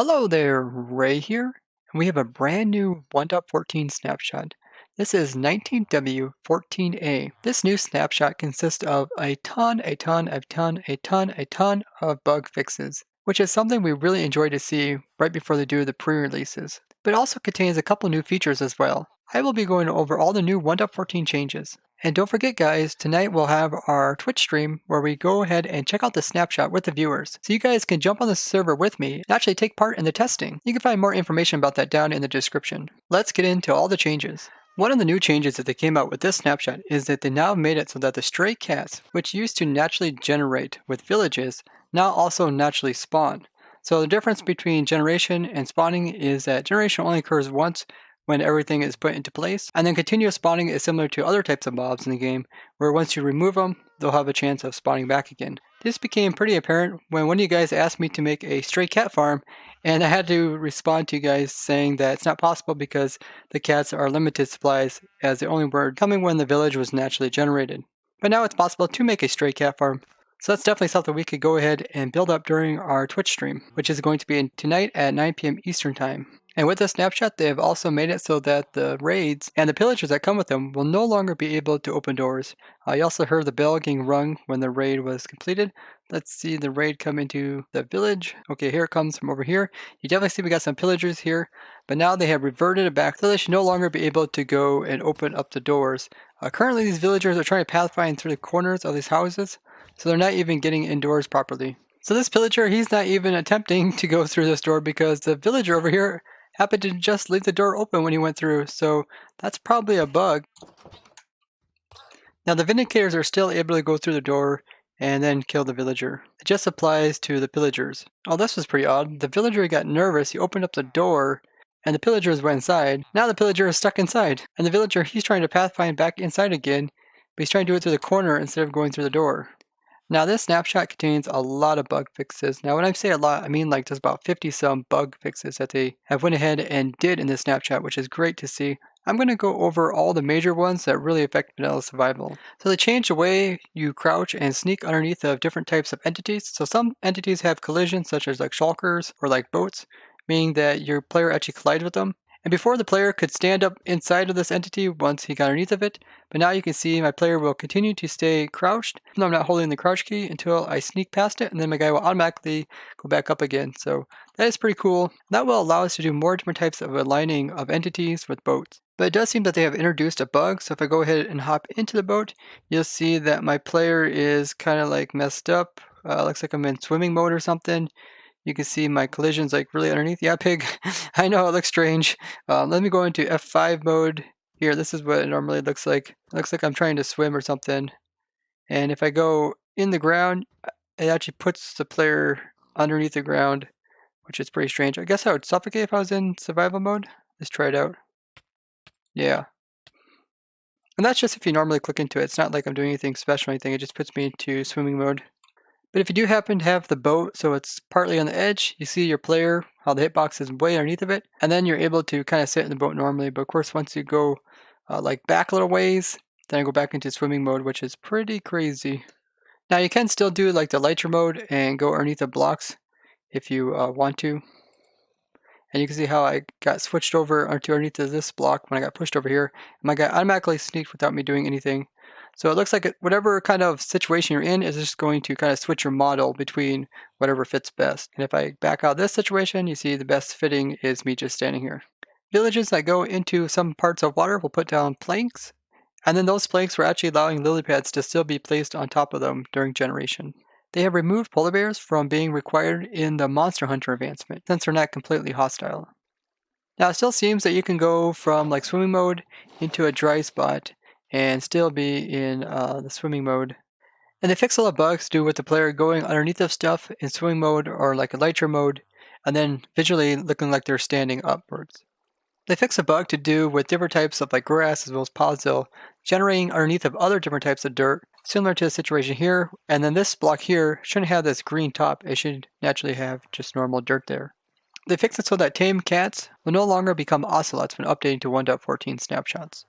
Hello there, Ray here, and we have a brand new 1.14 snapshot. This is 19W14A. This new snapshot consists of a ton of bug fixes, which is something we really enjoy to see right before they do the pre-releases. But it also contains a couple new features as well. I will be going over all the new 1.14 changes. And don't forget guys, tonight we'll have our Twitch stream where we go ahead and check out the snapshot with the viewers. So you guys can jump on the server with me and actually take part in the testing. You can find more information about that down in the description. Let's get into all the changes. One of the new changes that they came out with this snapshot is that they now made it so that the stray cats, which used to naturally generate with villages, now also naturally spawn. So the difference between generation and spawning is that generation only occurs once when everything is put into place, and then continuous spawning is similar to other types of mobs in the game, where once you remove them, they'll have a chance of spawning back again. This became pretty apparent when one of you guys asked me to make a stray cat farm, and I had to respond to you guys saying that it's not possible because the cats are limited supplies, as they only were coming when the village was naturally generated. But now it's possible to make a stray cat farm. So that's definitely something we could go ahead and build up during our Twitch stream, which is going to be tonight at 9 p.m. Eastern Time. And with this snapshot, they have also made it so that the raids and the pillagers that come with them will no longer be able to open doors. You also heard the bell getting rung when the raid was completed. Let's see the raid come into the village. Okay, here it comes from over here. You definitely see we got some pillagers here, but now they have reverted it back, so they should no longer be able to go and open up the doors. Currently, these villagers are trying to pathfind through the corners of these houses, so they're not even getting indoors properly. So this pillager, he's not even attempting to go through this door because the villager over here happened to just leave the door open when he went through, so that's probably a bug. Now the vindicators are still able to go through the door and then kill the villager. It just applies to the pillagers. Oh, this was pretty odd. The villager got nervous, he opened up the door, and the pillagers went inside. Now the pillager is stuck inside, and the villager, he's trying to pathfind back inside again, but he's trying to do it through the corner instead of going through the door. Now this snapshot contains a lot of bug fixes. Now when I say a lot, I mean like there's about 50 some bug fixes that they have went ahead and did in this snapshot, which is great to see. I'm going to go over all the major ones that really affect vanilla survival. So they changed the way you crouch and sneak underneath of different types of entities. So some entities have collisions such as like shulkers or like boats, meaning that your player actually collides with them. And before the player could stand up inside of this entity once he got underneath of it, but now you can see my player will continue to stay crouched, even though I'm not holding the crouch key, until I sneak past it, and then my guy will automatically go back up again. So that is pretty cool. That will allow us to do more different types of aligning of entities with boats. But it does seem that they have introduced a bug, so if I go ahead and hop into the boat, you'll see that my player is kind of like messed up. Looks like I'm in swimming mode or something. You can see my collisions like really underneath. Yeah, pig. I know it looks strange. Let me go into F5 mode. Here, this is what it normally looks like. It looks like I'm trying to swim or something. And if I go in the ground, it actually puts the player underneath the ground, which is pretty strange. I guess I would suffocate if I was in survival mode. Let's try it out. Yeah. And that's just if you normally click into it. It's not like I'm doing anything special or anything. It just puts me into swimming mode. But if you do happen to have the boat, so it's partly on the edge, you see your player, how the hitbox is way underneath of it, and then you're able to kind of sit in the boat normally. But of course, once you go like back a little ways, then I go back into swimming mode, which is pretty crazy. Now you can still do like the lighter mode and go underneath the blocks if you want to. And you can see how I got switched over onto underneath of this block when I got pushed over here. And my guy automatically sneaked without me doing anything. So it looks like whatever kind of situation you're in is just going to kind of switch your model between whatever fits best. And if I back out this situation, you see the best fitting is me just standing here. Villages that go into some parts of water will put down planks, and then those planks were actually allowing lily pads to still be placed on top of them during generation. They have removed polar bears from being required in the Monster Hunter advancement, since they're not completely hostile. Now it still seems that you can go from like swimming mode into a dry spot and still be in the swimming mode. And they fix a lot of bugs to do with the player going underneath of stuff in swimming mode or like a lighter mode, and then visually looking like they're standing upwards. They fix a bug to do with different types of like grass as well as podzol, generating underneath of other different types of dirt, similar to the situation here. And then this block here shouldn't have this green top, it should naturally have just normal dirt there. They fix it so that tame cats will no longer become ocelots when updating to 1.14 snapshots.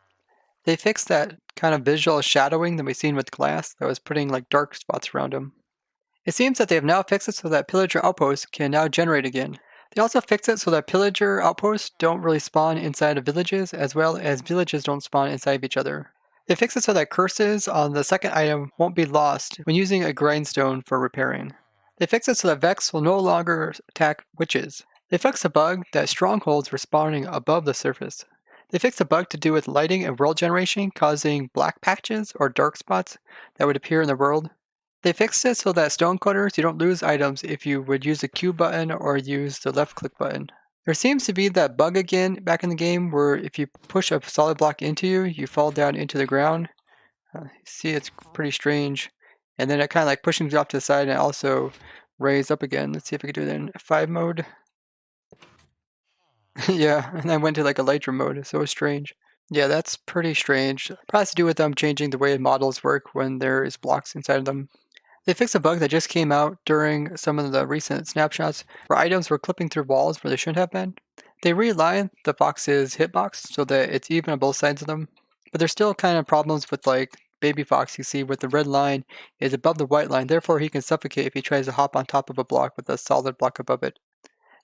They fixed that kind of visual shadowing that we've seen with glass that was putting like dark spots around them. It seems that they have now fixed it so that pillager outposts can now generate again. They also fixed it so that pillager outposts don't really spawn inside of villages, as well as villages don't spawn inside of each other. They fixed it so that curses on the second item won't be lost when using a grindstone for repairing. They fixed it so that Vex will no longer attack witches. They fixed a bug that strongholds were spawning above the surface. They fixed a bug to do with lighting and world generation, causing black patches or dark spots that would appear in the world. They fixed it so that stonecutters, you don't lose items if you would use the Q button or use the left click button. There seems to be that bug again back in the game where if you push a solid block into you, you fall down into the ground. See, it's pretty strange. And then it kind of like pushes you off to the side and also raise up again. Let's see if we can do that in F5 mode. Yeah, and I went to like a Lightroom mode, so it's strange. Yeah, that's pretty strange. Probably has to do with them changing the way models work when there is blocks inside of them. They fixed a bug that just came out during some of the recent snapshots where items were clipping through walls where they shouldn't have been. They realigned the fox's hitbox so that it's even on both sides of them, but there's still kind of problems with like baby fox you see with the red line is above the white line, therefore he can suffocate if he tries to hop on top of a block with a solid block above it.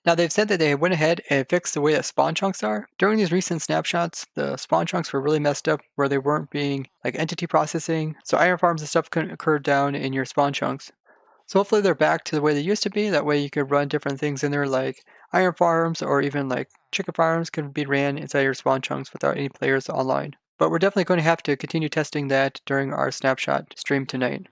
Now they've said that they went ahead and fixed the way that spawn chunks are. During these recent snapshots, the spawn chunks were really messed up where they weren't being like entity processing, so iron farms and stuff couldn't occur down in your spawn chunks. So hopefully they're back to the way they used to be, that way you could run different things in there like iron farms or even like chicken farms could be ran inside your spawn chunks without any players online. But we're definitely going to have to continue testing that during our snapshot stream tonight.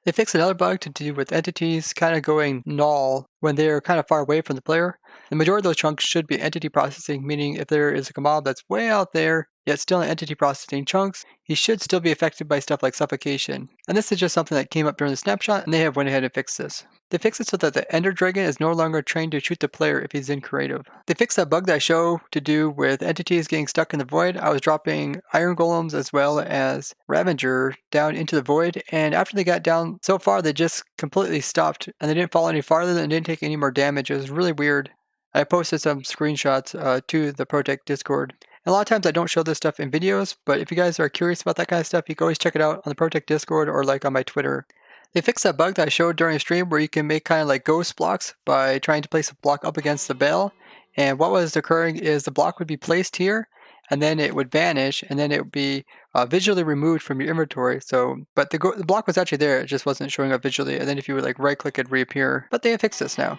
They fixed another bug to do with entities kind of going null when they're kind of far away from the player. The majority of those chunks should be entity processing, meaning if there is a mob that's way out there, yet still in entity processing chunks, he should still be affected by stuff like suffocation. And this is just something that came up during the snapshot, and they have went ahead and fixed this. They fixed it so that the Ender Dragon is no longer trained to shoot the player if he's in creative. They fixed that bug that I show to do with entities getting stuck in the void. I was dropping Iron Golems as well as Ravager down into the void, and after they got down so far, they just completely stopped, and they didn't fall any farther and didn't take any more damage. It was really weird. I posted some screenshots to the ProtoTech Discord. And a lot of times I don't show this stuff in videos, but if you guys are curious about that kind of stuff, you can always check it out on the ProtoTech Discord or like on my Twitter. They fixed that bug that I showed during a stream where you can make kind of like ghost blocks by trying to place a block up against the bale. And what was occurring is the block would be placed here, and then it would vanish, and then it would be visually removed from your inventory. But the block was actually there, it just wasn't showing up visually. And then if you would like right click, it'd reappear. But they have fixed this now.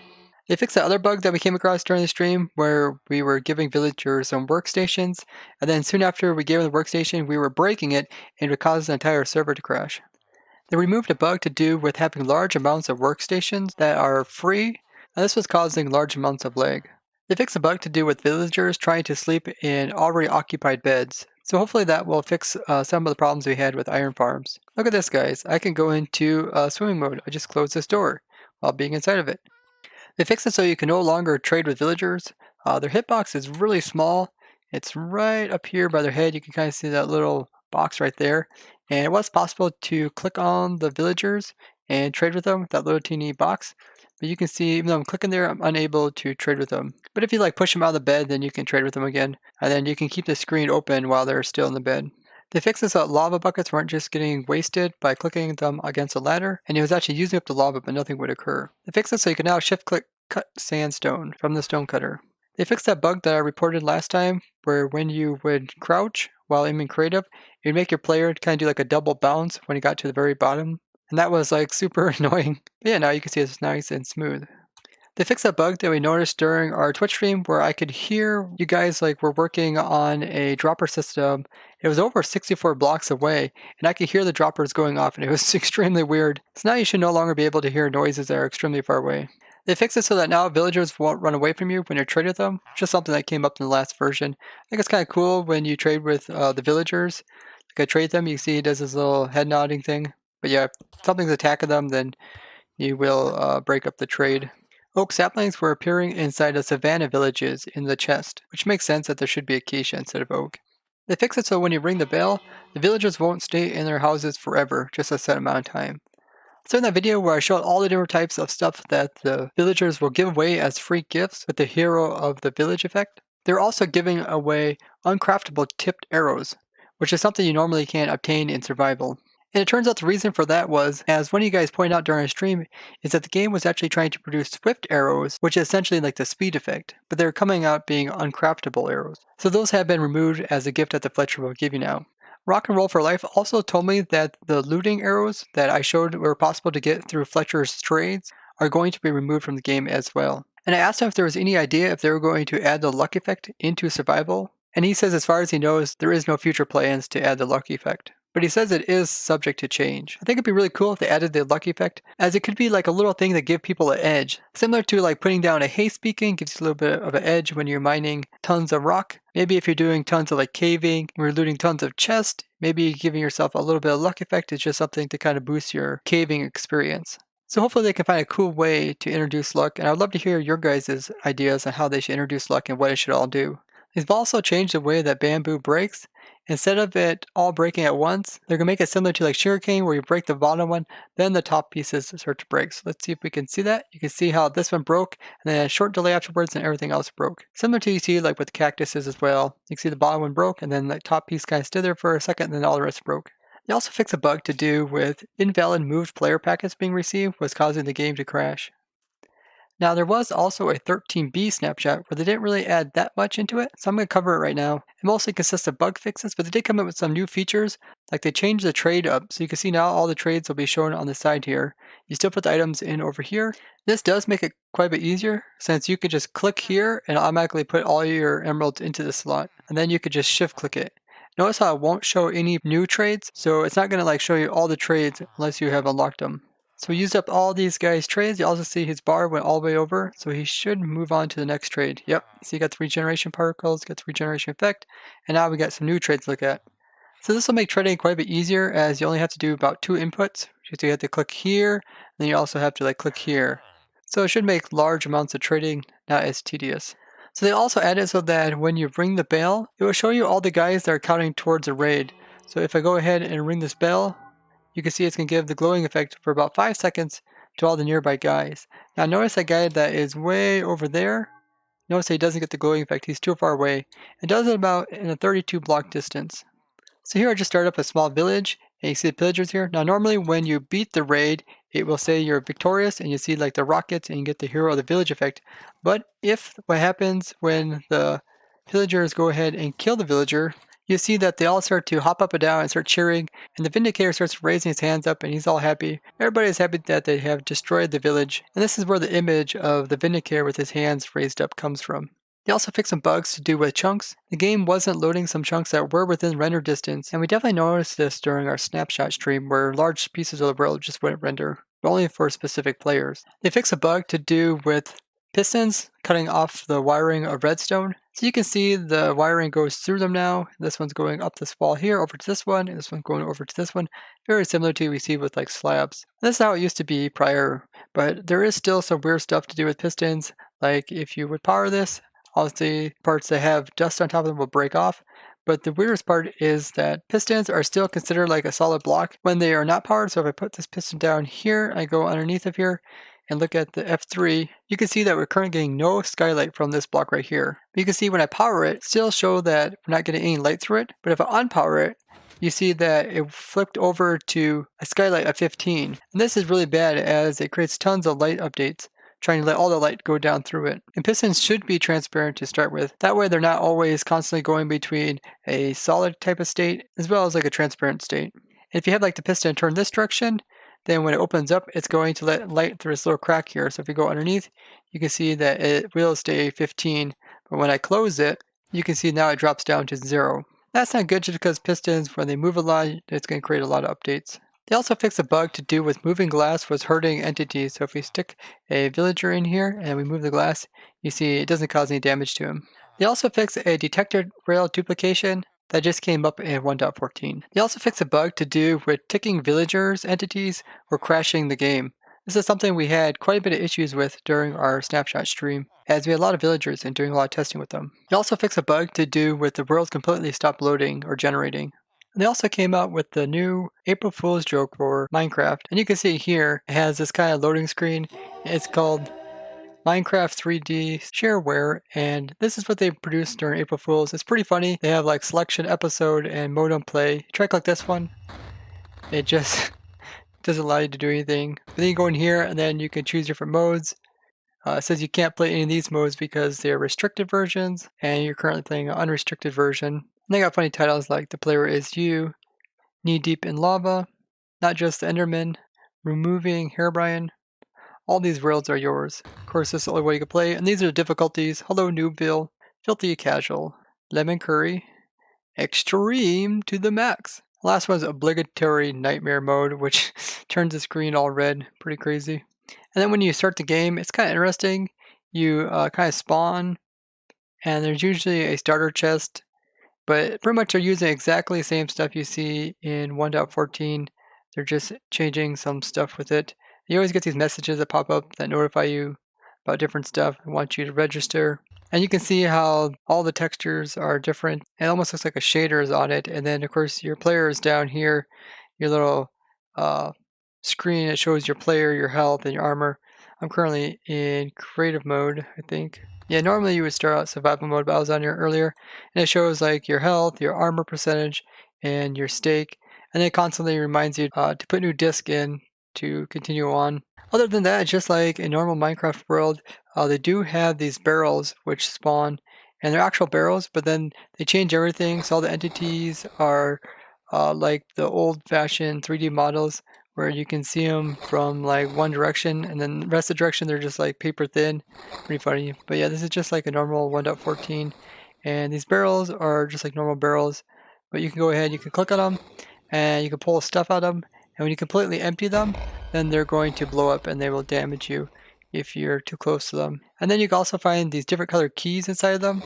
They fixed that other bug that we came across during the stream where we were giving villagers some workstations, and then soon after we gave them the workstation, we were breaking it and it would cause the entire server to crash. They removed a bug to do with having large amounts of workstations that are free, and this was causing large amounts of lag. They fixed a bug to do with villagers trying to sleep in already occupied beds, so hopefully that will fix some of the problems we had with iron farms. Look at this, guys. I can go into swimming mode. I just closed this door while being inside of it. They fixed it so you can no longer trade with villagers. Their hitbox is really small. It's right up here by their head. You can kind of see that little box right there. And it was possible to click on the villagers and trade with them with that little teeny box. But you can see, even though I'm clicking there, I'm unable to trade with them. But if you like push them out of the bed, then you can trade with them again. And then you can keep the screen open while they're still in the bed. They fixed this so that lava buckets weren't just getting wasted by clicking them against a ladder, and it was actually using up the lava, but nothing would occur. They fixed this so you can now shift-click cut sandstone from the stone cutter. They fixed that bug that I reported last time, where when you would crouch while aiming creative, it would make your player kind of do like a double bounce when he got to the very bottom, and that was like super annoying. But yeah, now you can see it's nice and smooth. They fixed that bug that we noticed during our Twitch stream where I could hear you guys like were working on a dropper system. It was over 64 blocks away, and I could hear the droppers going off, and it was extremely weird. So now you should no longer be able to hear noises that are extremely far away. They fixed it so that now villagers won't run away from you when you're trading with them. Just something that came up in the last version. I think it's kind of cool when you trade with the villagers. Like I trade them, you see he does this little head nodding thing. But yeah, if something's attacking them, then you will break up the trade. Oak saplings were appearing inside of savanna villages in the chest, which makes sense that there should be acacia instead of oak. They fixed it so when you ring the bell, the villagers won't stay in their houses forever, just a set amount of time. So in that video where I showed all the different types of stuff that the villagers will give away as free gifts with the hero of the village effect, they're also giving away uncraftable tipped arrows, which is something you normally can't obtain in survival. And it turns out the reason for that was, as one of you guys pointed out during our stream, is that the game was actually trying to produce swift arrows, which is essentially like the speed effect, but they're coming out being uncraftable arrows. So those have been removed as a gift that the Fletcher will give you now. Rock and Roll for Life also told me that the looting arrows that I showed were possible to get through Fletcher's trades are going to be removed from the game as well. And I asked him if there was any idea if they were going to add the luck effect into survival, and he says as far as he knows, there is no future plans to add the luck effect. But he says it is subject to change. I think it'd be really cool if they added the luck effect, as it could be like a little thing that give people an edge. Similar to like putting down a haste beacon, gives you a little bit of an edge when you're mining tons of rock. Maybe if you're doing tons of like caving, or looting tons of chest, maybe giving yourself a little bit of luck effect is just something to kind of boost your caving experience. So hopefully they can find a cool way to introduce luck, and I would love to hear your guys' ideas on how they should introduce luck and what it should all do. They've also changed the way that bamboo breaks. Instead of it all breaking at once, they're going to make it similar to like sugarcane where you break the bottom one, then the top pieces start to break. So let's see if we can see that. You can see how this one broke, and then a short delay afterwards and everything else broke. Similar to you see like with cactuses as well. You can see the bottom one broke, and then the top piece kind of stood there for a second, and then all the rest broke. They also fixed a bug to do with invalid moved player packets being received was causing the game to crash. Now there was also a 13B snapshot where they didn't really add that much into it, so I'm going to cover it right now. It mostly consists of bug fixes, but they did come up with some new features, like they changed the trade up, so you can see now all the trades will be shown on the side here. You still put the items in over here. This does make it quite a bit easier, since you could just click here and automatically put all your emeralds into the slot, and then you could just shift click it. Notice how it won't show any new trades, so it's not going to like show you all the trades unless you have unlocked them. So we used up all these guys' trades. You also see his bar went all the way over, so he should move on to the next trade. Yep, so you got the regeneration particles, got the regeneration effect, and now we got some new trades to look at. So this will make trading quite a bit easier, as you only have to do about 2 inputs. So you have to click here, and then you also have to like click here. So it should make large amounts of trading not as tedious. So they also added so that when you ring the bell, it will show you all the guys that are counting towards a raid. So if I go ahead and ring this bell, you can see it's going to give the glowing effect for about 5 seconds to all the nearby guys. Now notice that guy that is way over there, notice that he doesn't get the glowing effect, he's too far away. It does it about in a 32 block distance. So here I just started up a small village, and you see the pillagers here. Now normally when you beat the raid, it will say you're victorious, and you see like the rockets, and you get the hero of the village effect. But if what happens when the pillagers go ahead and kill the villager, you see that they all start to hop up and down and start cheering, and the Vindicator starts raising his hands up and he's all happy. Everybody is happy that they have destroyed the village, and this is where the image of the Vindicator with his hands raised up comes from. They also fixed some bugs to do with chunks. The game wasn't loading some chunks that were within render distance, and we definitely noticed this during our Snapshot stream where large pieces of the world just wouldn't render, but only for specific players. They fixed a bug to do with pistons cutting off the wiring of redstone. So you can see the wiring goes through them now. This one's going up this wall here over to this one, and this one going over to this one. Very similar to what we see with like slabs. This is how it used to be prior, but there is still some weird stuff to do with pistons. Like if you would power this, obviously parts that have dust on top of them will break off. But the weirdest part is that pistons are still considered like a solid block when they are not powered. So if I put this piston down here, I go underneath of here, and look at the F3, you can see that we're currently getting no skylight from this block right here. But you can see when I power it, still show that we're not getting any light through it. But if I unpower it, you see that it flipped over to a skylight of 15. And this is really bad as it creates tons of light updates, trying to let all the light go down through it. And pistons should be transparent to start with. That way they're not always constantly going between a solid type of state as well as like a transparent state. If you have like the piston turn this direction, then when it opens up, it's going to let light through this little crack here. So if you go underneath, you can see that it will stay 15. But when I close it, you can see now it drops down to 0. That's not good just because pistons, when they move a lot, it's going to create a lot of updates. They also fixed a bug to do with moving glass was hurting entities. So if we stick a villager in here and we move the glass, you see it doesn't cause any damage to him. They also fixed a detected rail duplication that just came up in 1.14. They also fixed a bug to do with ticking villagers entities or crashing the game. This is something we had quite a bit of issues with during our Snapshot stream, as we had a lot of villagers and doing a lot of testing with them. They also fixed a bug to do with the world completely stopped loading or generating. And they also came out with the new April Fool's joke for Minecraft, and you can see here it has this kind of loading screen. It's called Minecraft 3D shareware, and this is what they produced during April Fool's. It's pretty funny. They have like selection, episode, and modem play. Try to click this one. It just doesn't allow you to do anything. But then you go in here and then you can choose different modes. It says you can't play any of these modes because they're restricted versions, and you're currently playing an unrestricted version. And they got funny titles like The Player Is You, Knee Deep in Lava, Not Just the Enderman, Removing Herobrine. All these worlds are yours. Of course, this is the only way you can play, and these are the difficulties. Hello Noobville, Filthy Casual, Lemon Curry, Extreme to the max. Last one's Obligatory Nightmare Mode, which turns the screen all red. Pretty crazy. And then when you start the game, it's kind of interesting. You kind of spawn, and there's usually a starter chest, but pretty much they're using exactly the same stuff you see in 1.14. They're just changing some stuff with it. You always get these messages that pop up that notify you about different stuff and want you to register. And you can see how all the textures are different. It almost looks like a shader is on it. And then, of course, your player is down here. Your little screen, it shows your player, your health, and your armor. I'm currently in creative mode, I think. Yeah, normally you would start out survival mode, but I was on here earlier. And it shows like your health, your armor percentage, and your stake. And it constantly reminds you to put new disc in to continue on. Other than that, it's just like a normal Minecraft world. They do have these barrels which spawn, and they're actual barrels, but then they change everything. So all the entities are like the old-fashioned 3D models where you can see them from like one direction, and then the rest of the direction they're just like paper thin. Pretty funny. But yeah, this is just like a normal 1.14, and these barrels are just like normal barrels, but you can go ahead, you can click on them, and you can pull stuff out of them, and when you completely empty them, then they're going to blow up and they will damage you if you're too close to them. And then you can also find these different colored keys inside of them,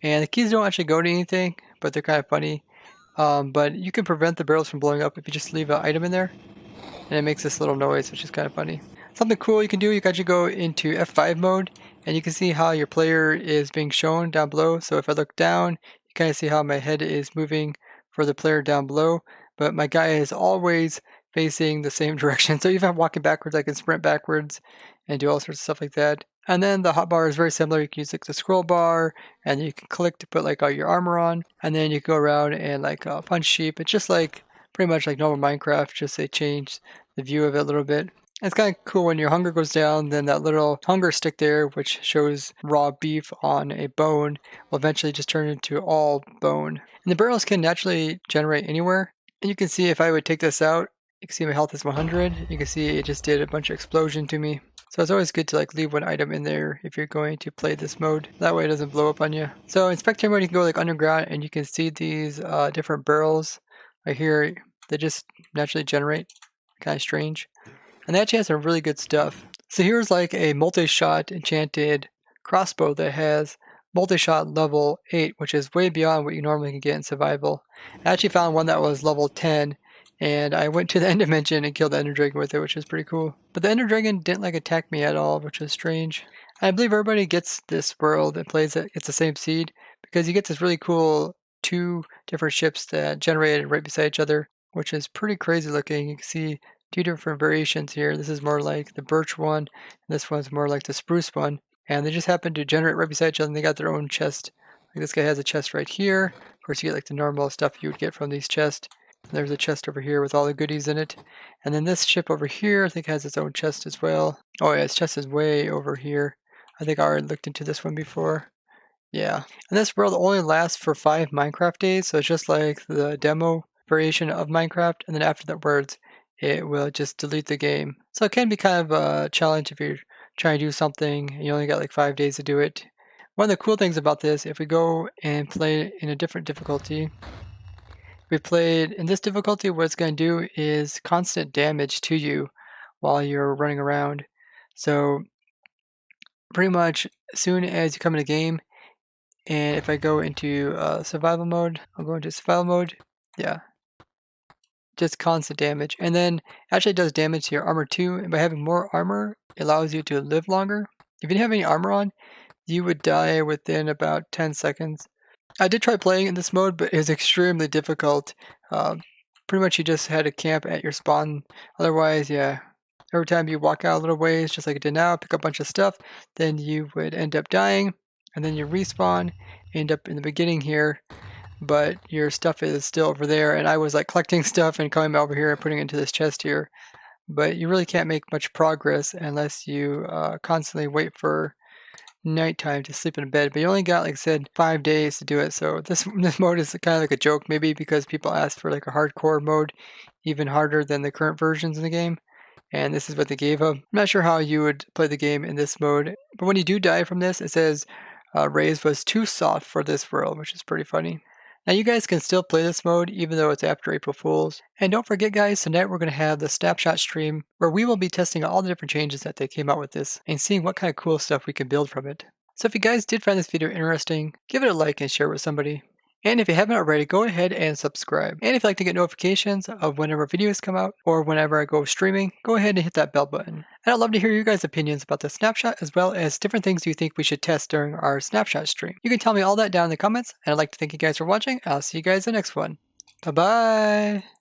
and the keys don't actually go to anything, but they're kind of funny. But you can prevent the barrels from blowing up if you just leave an item in there, and it makes this little noise, which is kind of funny. Something cool you can do, you can actually go into F5 mode, and you can see how your player is being shown down below. So if I look down, you kind of see how my head is moving for the player down below, but my guy is always facing the same direction. So if I'm walking backwards, I can sprint backwards and do all sorts of stuff like that. And then the hotbar is very similar. You can use like the scroll bar, and you can click to put like all your armor on, and then you can go around and like punch sheep. It's just like pretty much like normal Minecraft, just they changed the view of it a little bit. It's kind of cool when your hunger goes down, then that little hunger stick there, which shows raw beef on a bone, will eventually just turn into all bone. And the barrels can naturally generate anywhere. And you can see if I would take this out, you can see my health is 100. You can see it just did a bunch of explosion to me. So it's always good to like leave one item in there if you're going to play this mode. That way it doesn't blow up on you. So in spectator mode, you can go like underground and you can see these different barrels right here. They just naturally generate. Kind of strange. And they actually has some really good stuff. So here's like a multi-shot enchanted crossbow that has multi-shot level 8, which is way beyond what you normally can get in survival. I actually found one that was level 10, and I went to the end dimension and killed the ender dragon with it, which is pretty cool. But the ender dragon didn't like attack me at all, which is strange. I believe everybody gets this world and plays it, gets the same seed, because you get this really cool 2 different ships that generated right beside each other, which is pretty crazy looking. You can see 2 different variations here. This is more like the birch one, and this one's more like the spruce one. And they just happen to generate right beside each other, and they got their own chest. Like this guy has a chest right here. Of course, you get like the normal stuff you would get from these chests. And there's a chest over here with all the goodies in it. And then this ship over here, I think has its own chest as well. Oh yeah, its chest is way over here. I think I already looked into this one before. Yeah. And this world only lasts for 5 Minecraft days, so it's just like the demo variation of Minecraft, and then after that words, it will just delete the game. So it can be kind of a challenge if you're trying to do something and you only got like 5 days to do it. One of the cool things about this, if we go and play in a different difficulty, we played in this difficulty, what it's going to do is constant damage to you while you're running around. So pretty much as soon as you come in a game, and if I go into survival mode, I'll go into survival mode, yeah, just constant damage. And then actually it does damage to your armor too, and by having more armor, it allows you to live longer. If you didn't have any armor on, you would die within about 10 seconds. I did try playing in this mode, but it was extremely difficult. Pretty much you just had to camp at your spawn. Otherwise, yeah, every time you walk out a little ways, just like it did now, pick up a bunch of stuff, then you would end up dying, and then you respawn, end up in the beginning here. but your stuff is still over there, and I was like collecting stuff and coming over here and putting it into this chest here. But you really can't make much progress unless you constantly wait for nighttime to sleep in bed. But you only got, like I said, 5 days to do it. So this mode is kind of like a joke, maybe because people asked for like a hardcore mode, even harder than the current versions in the game. And this is what they gave them. I'm not sure how you would play the game in this mode, but when you do die from this, it says Rays was too soft for this world, which is pretty funny. Now you guys can still play this mode even though it's after April Fools. And don't forget guys, tonight we're going to have the Snapshot stream where we will be testing all the different changes that they came out with this and seeing what kind of cool stuff we can build from it. So if you guys did find this video interesting, give it a like and share it with somebody. And if you haven't already, go ahead and subscribe. And if you'd like to get notifications of whenever videos come out or whenever I go streaming, go ahead and hit that bell button. And I'd love to hear your guys' opinions about the Snapshot as well as different things you think we should test during our Snapshot stream. You can tell me all that down in the comments, and I'd like to thank you guys for watching. I'll see you guys in the next one. Bye-bye!